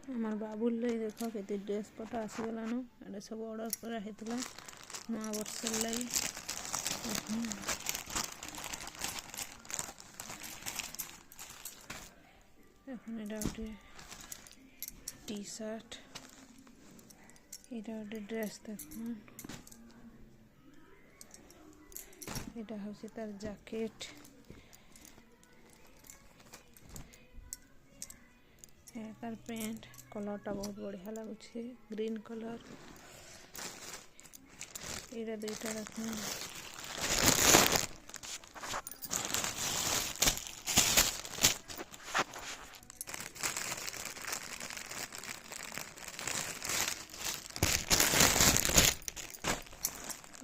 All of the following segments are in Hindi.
हमार बाबुल लई देख केते ड्रेस पटा आसीगलानु एटा सब ऑर्डर करा हेतला नया वर्ष लई এখন এটা ଗୋଟେ टी शर्ट এটা ଗୋଟେ ଡ୍ରେସ୍ ଦେଖୁନ୍ এটা হচ্ছে তার জ্যাকেট तार पैंट कलरटा बहुत बढ़िया लगुचे ग्रीन कलर ये दुईटा देखुन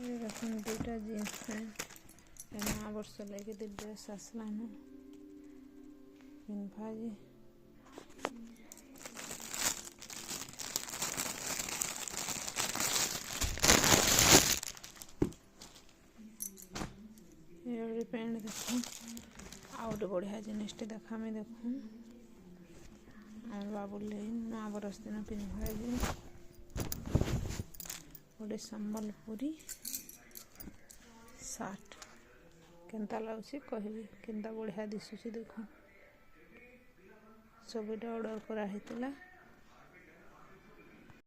ये देखुन दुईटा जीन्स पैंट नया वर्ष लगे ड्रेस आसलान पिन्धवा जे ये पैंट देखो आउट बढ़िया जिनिसटे देखा में देखूँ और बाबुल नया बरस दिन पिन्धवा जे गोटे संबलपुरी सार्ट केनता लगुच कहबी केनता बढ़िया दिशुची देखो सब ऑर्डर करा हेतला।